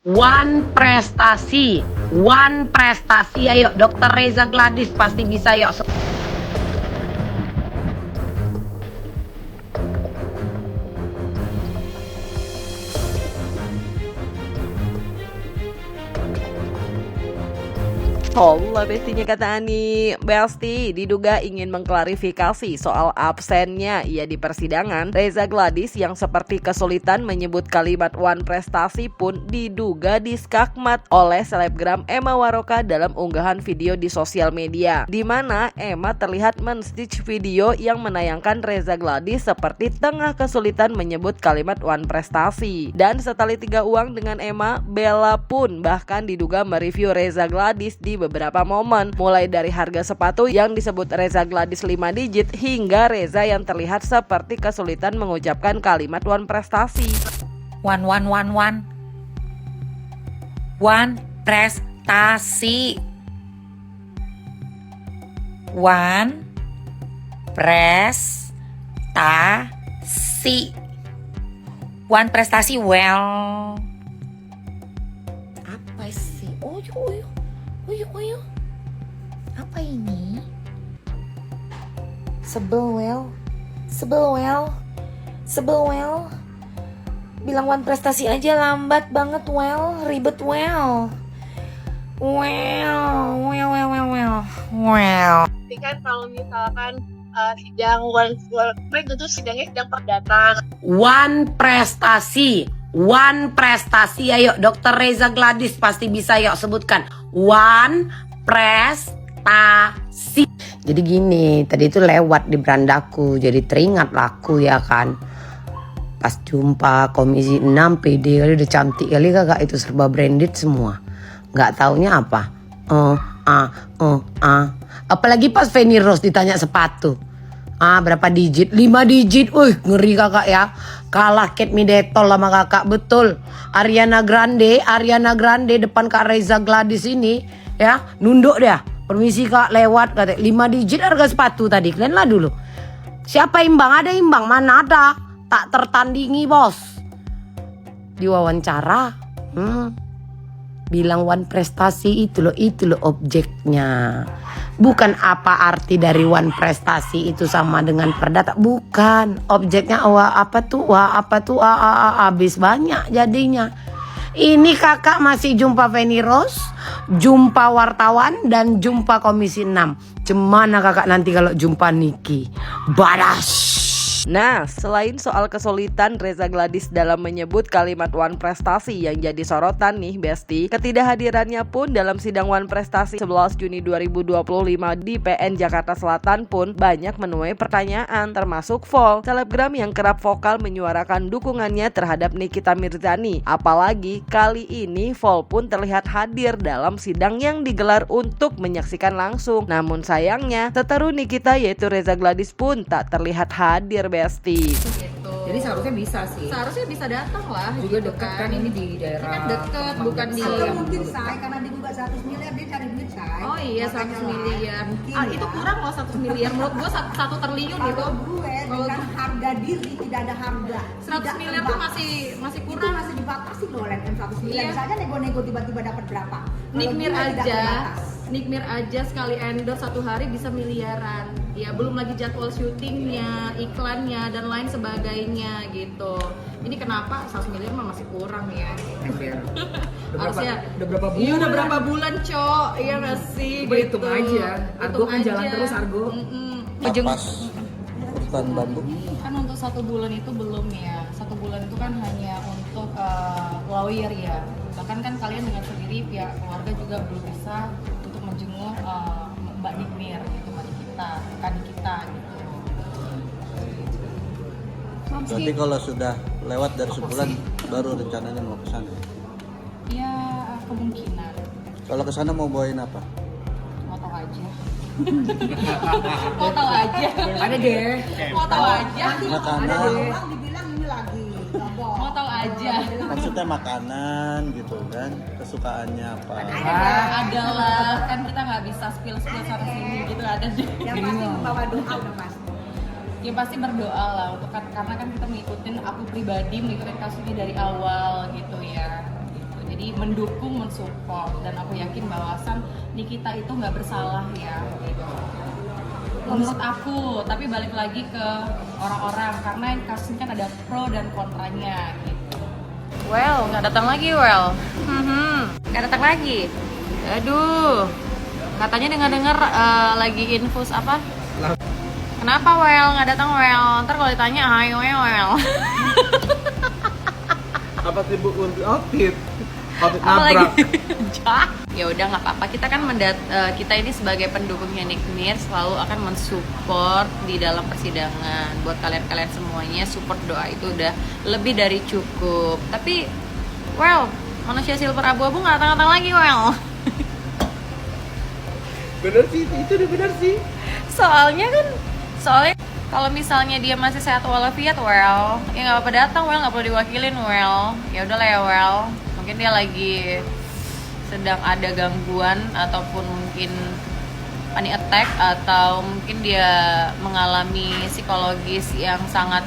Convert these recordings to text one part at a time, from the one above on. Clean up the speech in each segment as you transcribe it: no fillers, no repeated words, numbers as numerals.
One prestasi, ayo Dokter Reza Gladys pasti bisa, yuk. Hola bestinya, kata Ani. Besti diduga ingin mengklarifikasi soal absennya ia di persidangan. Reza Gladys yang seperti kesulitan menyebut kalimat one prestasi pun diduga diskakmat oleh selebgram Emma Waroka dalam unggahan video di sosial media, di mana Emma terlihat men-stitch video yang menayangkan Reza Gladys seperti tengah kesulitan menyebut kalimat one prestasi. Dan setelah tiga uang dengan Emma, Bella pun bahkan diduga mereview Reza Gladys di beberapa momen, mulai dari harga sepatu yang disebut Reza Gladys 5 digit hingga Reza yang terlihat seperti kesulitan mengucapkan kalimat one prestasi. One prestasi. One prestasi. One prestasi, well. Apa sih? Uyuh. Apa ini? Sebel well. Bilang one prestasi aja lambat banget, well. Ribet, well. Tapi kan kalau misalkan sidang one itu sidangnya sidang perdata. One prestasi, ayo Dokter Reza Gladys pasti bisa, yuk sebutkan. One prestasi. Jadi gini, tadi itu lewat di berandaku, jadi teringat laku ya kan. Pas jumpa Komisi 6 PD kali udah cantik kali kakak, itu serba branded semua. Nggak taunya apa. Apalagi pas Feni Rose ditanya sepatu. Berapa digit? 5 digit. Wih, ngeri kakak ya. Kalah Kate Middleton sama kakak, betul. Ariana Grande depan Kak Reza Gladys ini ya, nunduk dia. Permisi kak, lewat, kata 5 digit harga sepatu tadi. Kalian lah dulu. Siapa imbang? Ada imbang? Mana ada? Tak tertandingi bos. Diwawancara bilang one prestasi, itu loh objeknya. Bukan apa arti dari one prestasi itu sama dengan perdata, bukan. Objeknya apa tuh habis banyak jadinya. Ini kakak masih jumpa Feni Rose, jumpa wartawan, dan jumpa Komisi 6. Cemana kakak nanti kalau jumpa Niki? Badas. Nah, selain soal kesulitan Reza Gladys dalam menyebut kalimat one prestasi yang jadi sorotan nih Besti, ketidakhadirannya pun dalam sidang one prestasi 11 Juni 2025 di PN Jakarta Selatan pun banyak menuai pertanyaan, termasuk Vol, selebgram yang kerap vokal menyuarakan dukungannya terhadap Nikita Mirzani. Apalagi kali ini Vol pun terlihat hadir dalam sidang yang digelar untuk menyaksikan langsung. Namun sayangnya, seteru Nikita yaitu Reza Gladys pun tak terlihat hadir, Besti. Gitu. Jadi seharusnya bisa sih. Seharusnya bisa datang lah. Juga gitu dekat kan ini di daerah. Ini kan dekat, bukan di. Atau mungkin say karena dia juga 100 miliar dia cari duit say. Oh iya, 100 miliar. Mungkin, Itu kurang loh 100 miliar. Menurut gua 1 triliun gitu. Kalau gue dengan harga diri tidak ada harga. 100 miliar tuh masih itu kurang. masih dibatasi loh oleh 100 miliar. Iya. Misalnya nego-nego tiba-tiba dapat berapa? Nikmir aja sekali endorse satu hari bisa miliaran. Ya belum lagi jadwal syutingnya, iklannya dan lain sebagainya gitu. Ini kenapa 100 miliar mah masih kurang ya? Harusnya udah berapa bulan? Iya udah berapa bulan, Cok. Iya nggak sih? Coba hitung aja. Argo kan jalan terus, Argo. Pas hutan bambu. Kan untuk 1 bulan itu belum ya. 1 bulan itu kan hanya untuk lawyer ya. Bahkan kan kalian dengan sendiri pihak keluarga juga belum bisa untuk menjenguk Mbak Nikmir gitu, Mbak Nikita, rekan kita gitu. Nanti kalau sudah lewat dari sebulan baru rencananya mau ke sana. Ya kemungkinan. Kalau ke sana mau bawain apa? Mau tahu aja. Mau tahu aja. Ada deh. Mau tahu aja. Makanan. Orang dibilang ini lagi. Mau tahu aja. Maksudnya makanan gitu kan? Kesukaannya apa? Ada lah, kan kita nggak bisa spill sana sini gitu, ada deh. Yang pasti membawa doa udah pasti. ya pasti berdoa lah untuk karena kan kita aku pribadi mengikutin kasus ini dari awal gitu ya. Gitu. Jadi mendukung, mensupport, dan aku yakin bahwasan Nikita itu nggak bersalah ya. Gitu. Menurut aku, tapi balik lagi ke orang-orang karena kasus ini kan ada pro dan kontranya gitu. Well, nggak datang lagi, nggak datang lagi. Aduh, katanya dengar-dengar lagi infus apa? Kenapa nggak datang Ntar kalau ditanya, hai Well. Apa sih Bu untuk outfit Apalagi ya udah nggak apa-apa, kita kan kita ini sebagai pendukungnya Nick Mir selalu akan mensupport di dalam persidangan. Buat kalian semuanya, support doa itu udah lebih dari cukup. Tapi manusia silver abu-abu nggak datang-datang lagi bener sih, itu udah bener sih. soalnya kalau misalnya dia masih sehat walafiat ya nggak apa-apa datang, nggak perlu diwakilin. Ya udah lah ya, mungkin dia lagi sedang ada gangguan ataupun mungkin panic attack, atau mungkin dia mengalami psikologis yang sangat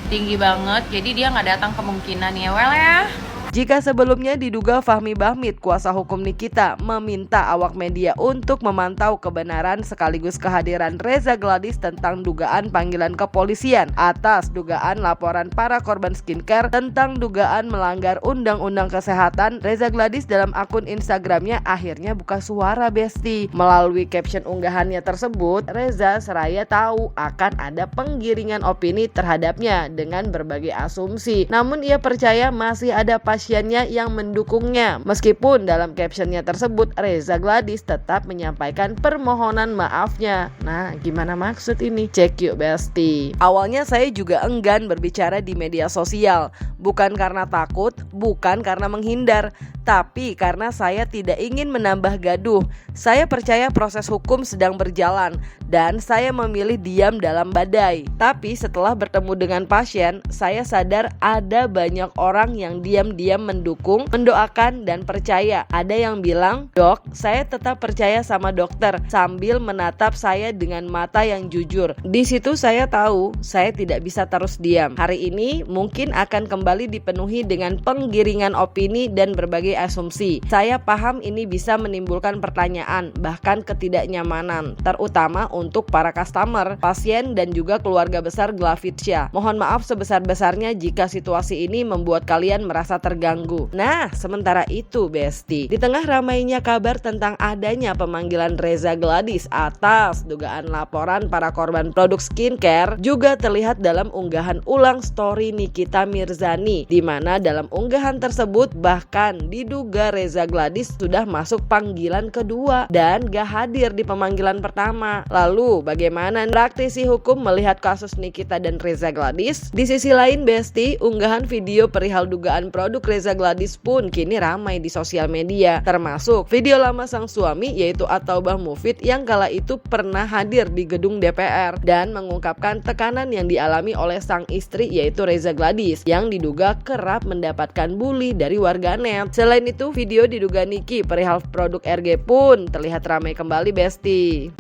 tinggi banget, jadi dia nggak datang kemungkinan ya ya. Jika sebelumnya diduga Fahmi Bahmid, kuasa hukum Nikita, meminta awak media untuk memantau kebenaran sekaligus kehadiran Reza Gladys tentang dugaan panggilan kepolisian atas dugaan laporan para korban skincare tentang dugaan melanggar undang-undang kesehatan, Reza Gladys dalam akun Instagramnya akhirnya buka suara besti. Melalui caption unggahannya tersebut, Reza seraya tahu akan ada penggiringan opini terhadapnya dengan berbagai asumsi. Namun ia percaya masih ada pasiennya yang mendukungnya. Meskipun dalam captionnya tersebut Reza Gladys tetap menyampaikan permohonan maafnya. Nah, gimana maksud ini? Cek yuk Besti. Awalnya saya juga enggan berbicara di media sosial, bukan karena takut, bukan karena menghindar, tapi karena saya tidak ingin menambah gaduh. Saya percaya proses hukum sedang berjalan dan saya memilih diam dalam badai. Tapi setelah bertemu dengan pasien, saya sadar ada banyak orang yang diam-diam mendukung, mendoakan, dan percaya. Ada yang bilang, "Dok, saya tetap percaya sama dokter," sambil menatap saya dengan mata yang jujur. Di situ saya tahu saya tidak bisa terus diam. Hari ini mungkin akan kembali dipenuhi dengan penggiringan opini dan berbagai asumsi. Saya paham ini bisa menimbulkan pertanyaan, bahkan ketidaknyamanan, terutama untuk para customer, pasien, dan juga keluarga besar Glavidsya. Mohon maaf sebesar-besarnya jika situasi ini membuat kalian merasa terganggu. Nah, sementara itu Besti, di tengah ramainya kabar tentang adanya pemanggilan Reza Gladys atas dugaan laporan para korban produk skincare, juga terlihat dalam unggahan ulang story Nikita Mirzani, di mana dalam unggahan tersebut bahkan diduga Reza Gladys sudah masuk panggilan kedua dan gak hadir di pemanggilan pertama. Lalu bagaimana praktisi hukum melihat kasus Nikita dan Reza Gladys? Di sisi lain Besti, unggahan video perihal dugaan produk Reza Gladys pun kini ramai di sosial media, termasuk video lama sang suami yaitu At-Taubah Mufid yang kala itu pernah hadir di gedung DPR dan mengungkapkan tekanan yang dialami oleh sang istri yaitu Reza Gladys yang diduga kerap mendapatkan bully dari warganet. Selain itu, video diduga Niki perihal produk RG pun terlihat ramai kembali Besti.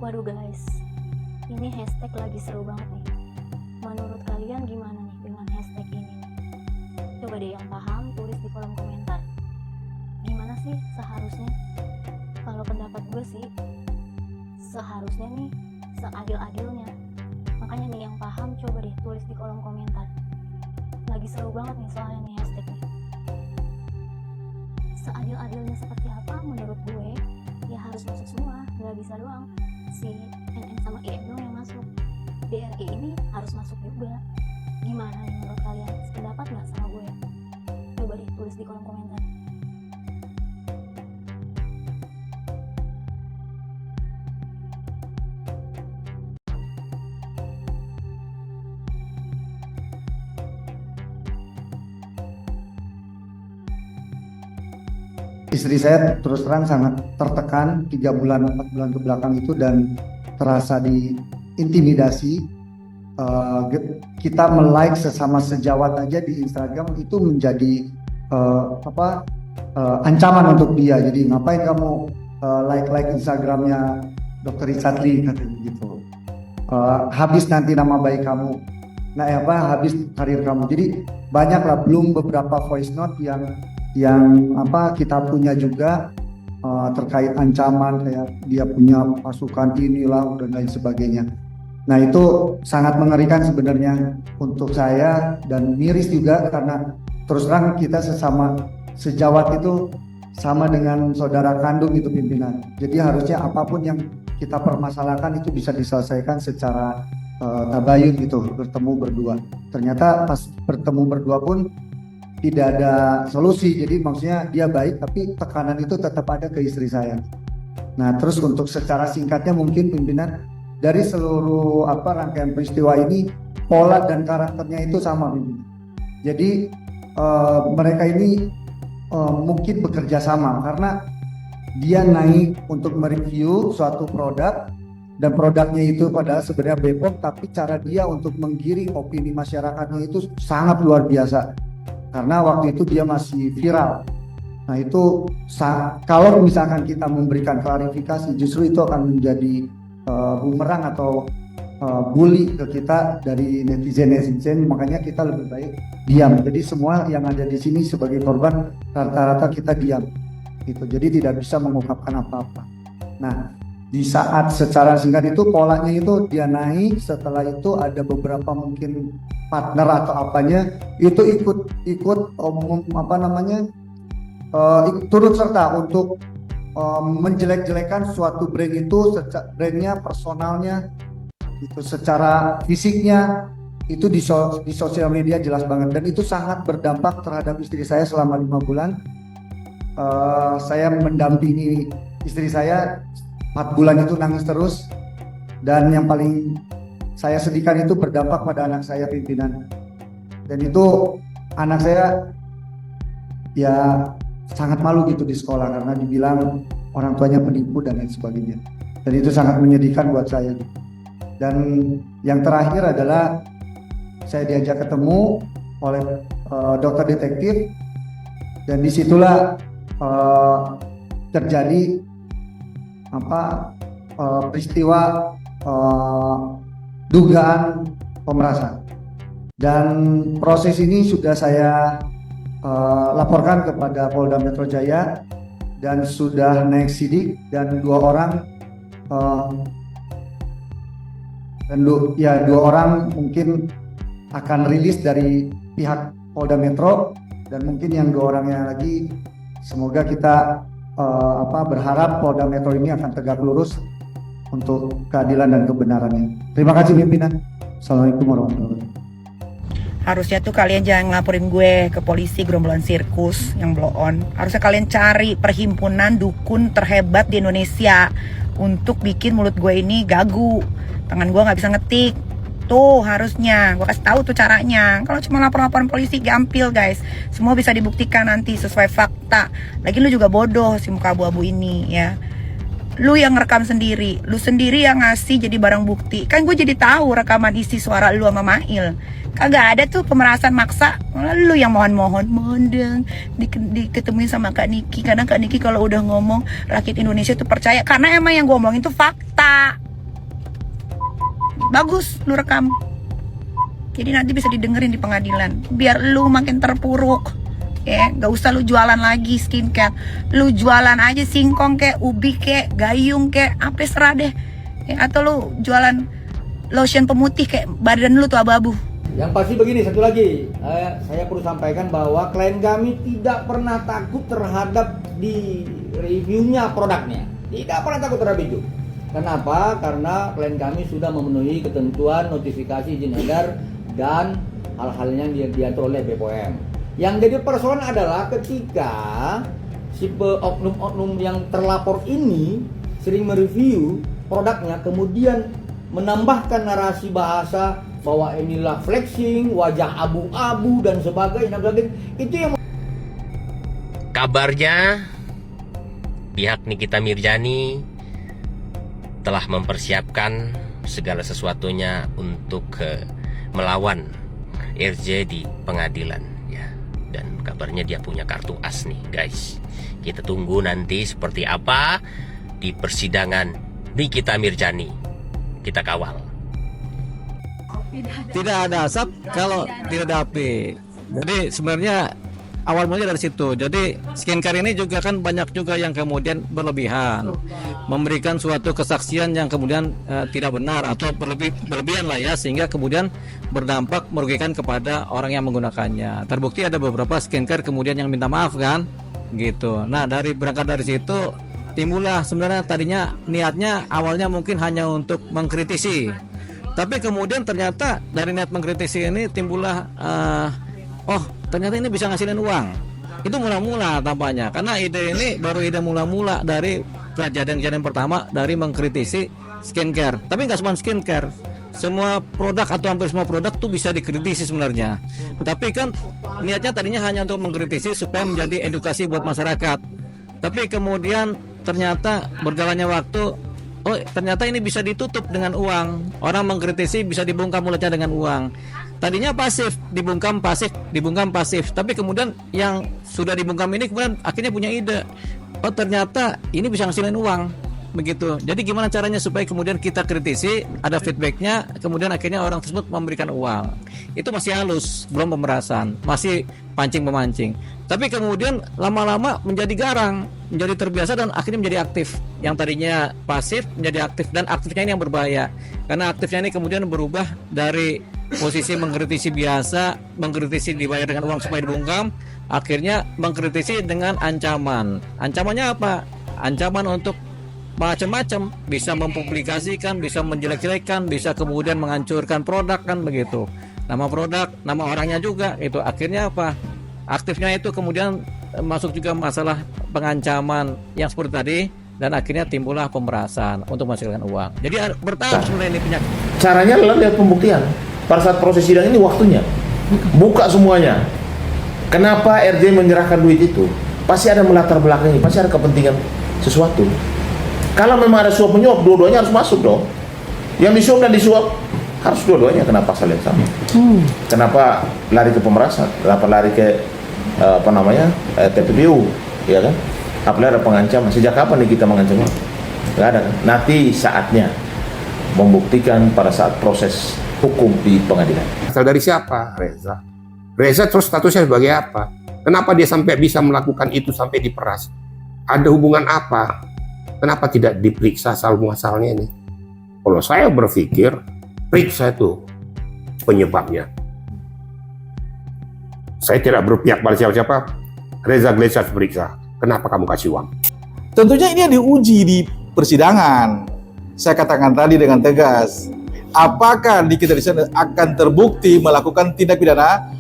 Waduh guys, ini hashtag lagi seru banget nih. Menurut kalian gimana nih dengan hashtag ini? Coba deh yang paham tulis di kolom komentar. Gimana sih seharusnya? Kalau pendapat gue sih, seharusnya nih seadil-adilnya. Makanya nih yang paham coba deh tulis di kolom komentar. Lagi seru banget nih soalnya nih hashtag nih. Seadil-adilnya seperti apa menurut gue? Ya harus masuk semua, nggak bisa doang si NN sama IM doang yang masuk. DRG ini harus masuk juga. Gimana nih menurut kalian? Sependapat nggak sama gue? Coba deh tulis di kolom komentar. Istri saya terus terang sangat tertekan 3 bulan 4 bulan kebelakang itu dan terasa diintimidasi. Kita like sesama sejawat aja di Instagram itu menjadi ancaman untuk dia. Jadi ngapain kamu like Instagramnya Dr. Richard Lee katanya gitu. habis nanti nama baik kamu, habis karir kamu. Jadi banyaklah, belum beberapa voice note yang kita punya juga terkait ancaman, kayak dia punya pasukan inilah dan lain sebagainya. Nah itu sangat mengerikan sebenarnya untuk saya, dan miris juga karena terus terang kita sesama sejawat itu sama dengan saudara kandung itu pimpinan. Jadi harusnya apapun yang kita permasalahkan itu bisa diselesaikan secara tabayun gitu, bertemu berdua. Ternyata pas bertemu berdua pun tidak ada solusi. Jadi maksudnya dia baik tapi tekanan itu tetap ada ke istri saya. Nah terus untuk secara singkatnya mungkin pimpinan, dari seluruh rangkaian peristiwa ini pola dan karakternya itu sama pimpinan. Jadi mereka ini mungkin bekerja sama karena dia naik untuk mereview suatu produk, dan produknya itu padahal sebenarnya Bepom, tapi cara dia untuk menggiring opini masyarakatnya itu sangat luar biasa karena waktu itu dia masih viral. Nah itu kalau misalkan kita memberikan klarifikasi, justru itu akan menjadi bumerang atau bully ke kita dari netizen, makanya kita lebih baik diam. Jadi semua yang ada di sini sebagai korban rata-rata kita diam gitu, jadi tidak bisa mengungkapkan apa-apa. Nah di saat secara singkat itu polanya itu dia naik, setelah itu ada beberapa mungkin partner atau apanya itu ikut turut serta untuk menjelek-jelekan suatu brand itu, brandnya, personalnya, itu secara fisiknya itu di sosial media jelas banget, dan itu sangat berdampak terhadap istri saya selama 5 bulan. Saya mendampingi istri saya 4 bulan itu nangis terus, dan yang paling saya sedihkan itu berdampak pada anak saya pimpinan, dan itu anak saya ya sangat malu gitu di sekolah karena dibilang orang tuanya penipu dan lain sebagainya, dan itu sangat menyedihkan buat saya. Dan yang terakhir adalah saya diajak ketemu oleh dokter detektif, dan disitulah terjadi peristiwa dugaan pemerasan, dan proses ini sudah saya laporkan kepada Polda Metro Jaya dan sudah naik sidik, dan dua orang mungkin akan rilis dari pihak Polda Metro, dan mungkin yang 2 orangnya lagi semoga kita berharap Polda Metro ini akan tegak lurus untuk keadilan dan kebenarannya. Terima kasih pimpinan. Assalamualaikum warahmatullahi wabarakatuh. Harusnya tuh kalian jangan ngelaporin gue ke polisi gerombolan sirkus yang blow on. Harusnya kalian cari perhimpunan dukun terhebat di Indonesia untuk bikin mulut gue ini gagu. Tangan gue nggak bisa ngetik. Tuh harusnya gue kasih tahu tuh caranya. Kalau cuma lapor-laporan polisi gampil guys. Semua bisa dibuktikan nanti sesuai fakta. Lagi lu juga bodoh si muka abu-abu ini ya. Lu yang ngerekam sendiri, lu sendiri yang ngasih jadi barang bukti. Kan gue jadi tahu rekaman isi suara lu sama Mail. Kagak ada tuh pemerasan maksa. Malah lu yang mohon dong diketemuin sama Kak Niki. Karena Kak Niki kalau udah ngomong rakyat Indonesia tuh percaya. Karena emang yang gue omongin tuh fakta. Bagus lu rekam. Jadi nanti bisa didengerin di pengadilan. Biar lu makin terpuruk. Ya, gak usah lu jualan lagi skincare. Lu jualan aja singkong kek, ubi kek, gayung kek, apa serah deh. Ya, atau lu jualan lotion pemutih kek, badan lu tuh abu-abu. Yang pasti begini, satu lagi saya perlu sampaikan bahwa klien kami tidak pernah takut terhadap di reviewnya produknya. Tidak pernah takut terhadap itu. Kenapa? Karena klien kami sudah memenuhi ketentuan notifikasi izin edar dan hal-hal yang diatur oleh BPOM. Yang jadi persoalan adalah ketika si oknum-oknum yang terlapor ini sering mereview produknya, kemudian menambahkan narasi bahasa bahwa inilah flexing, wajah abu-abu dan sebagainya. Itu yang kabarnya pihak Nikita Mirzani telah mempersiapkan segala sesuatunya untuk melawan RJ di pengadilan ya. Dan kabarnya dia punya kartu as nih guys. Kita tunggu nanti seperti apa di persidangan Nikita Mirzani. Kita kawal. Tidak ada asap kalau tidak ada api. Jadi sebenarnya awal mulanya dari situ. Jadi skincare ini juga kan banyak juga yang kemudian berlebihan, memberikan suatu kesaksian yang kemudian tidak benar atau berlebihan lah ya, sehingga kemudian berdampak merugikan kepada orang yang menggunakannya. Terbukti ada beberapa skincare kemudian yang minta maaf kan, gitu. Nah berangkat dari situ timbullah sebenarnya tadinya niatnya awalnya mungkin hanya untuk mengkritisi, tapi kemudian ternyata dari niat mengkritisi ini timbullah oh ternyata ini bisa ngasilin uang. Itu mula-mula tampaknya, karena ide ini baru ide mula-mula dari kejadian pertama dari mengkritisi skincare. Tapi nggak cuma skincare, semua produk atau hampir semua produk tuh bisa dikritisi sebenarnya. Tapi kan niatnya tadinya hanya untuk mengkritisi supaya menjadi edukasi buat masyarakat. Tapi kemudian ternyata berjalannya waktu, oh ternyata ini bisa ditutup dengan uang. Orang mengkritisi bisa dibungkam mulutnya dengan uang. Tadinya pasif, dibungkam pasif. Tapi kemudian yang sudah dibungkam ini kemudian akhirnya punya ide, oh ternyata ini bisa ngasilin uang, begitu. Jadi gimana caranya supaya kemudian kita kritisi, ada feedbacknya, kemudian akhirnya orang tersebut memberikan uang. Itu masih halus, belum pemerasan, masih pancing-memancing. Tapi kemudian lama-lama menjadi garang, menjadi terbiasa dan akhirnya menjadi aktif. Yang tadinya pasif menjadi aktif, dan aktifnya ini yang berbahaya. Karena aktifnya ini kemudian berubah dari posisi mengkritisi biasa, mengkritisi dibayar dengan uang supaya dibungkam, akhirnya mengkritisi dengan ancaman. Ancamannya apa? Ancaman untuk macam-macam, bisa mempublikasikan, bisa menjelek-jelekan, bisa kemudian menghancurkan produk kan begitu. Nama produk, nama orangnya juga itu. Akhirnya apa? Aktifnya itu kemudian masuk juga masalah pengancaman yang seperti tadi, dan akhirnya timbullah pemerasan untuk menghasilkan uang. Jadi bertahap sebenarnya ini penyakit. Caranya adalah lihat pembuktian. Pada saat proses sidang ini waktunya buka semuanya. Kenapa RJ menyerahkan duit itu? Pasti ada melatar belakangnya, pasti ada kepentingan sesuatu. Kalau memang ada suap menyuap, dua-duanya harus masuk dong. Yang disuap dan disuap harus dua-duanya kena pasal yang sama. Kenapa lari ke pemerasan? Kenapa lari ke TPPU, ya kan? Apalagi ada pengancaman. Sejak kapan nih kita mengancam? Nggak ada kan? Nanti saatnya membuktikan pada saat proses hukum di pengadilan. Asal dari siapa? Reza. Reza terus statusnya sebagai apa? Kenapa dia sampai bisa melakukan itu sampai diperas? Ada hubungan apa? Kenapa tidak diperiksa asal-muasalnya ini? Kalau saya berpikir, periksa itu penyebabnya. Saya tidak berpihak pada siapa-siapa. Reza Gleisa periksa. Kenapa kamu kasih uang? Tentunya ini yang diuji di persidangan. Saya katakan tadi dengan tegas, apakah Diki Trisyan akan terbukti melakukan tindak pidana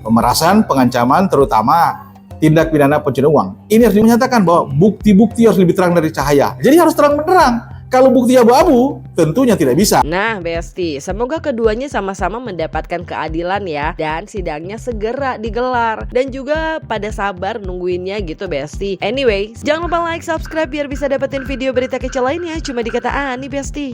pemerasan, pengancaman, terutama tindak pidana pencucian uang. Ini harus dinyatakan bahwa bukti-bukti harus lebih terang dari cahaya. Jadi harus terang benderang. Kalau bukti abu-abu, tentunya tidak bisa. Nah, Besti, semoga keduanya sama-sama mendapatkan keadilan ya, dan sidangnya segera digelar. Dan juga pada sabar nungguinnya gitu, Besti. Anyway, jangan lupa like, subscribe biar bisa dapetin video berita kecil lainnya cuma di Kata Ani, Besti.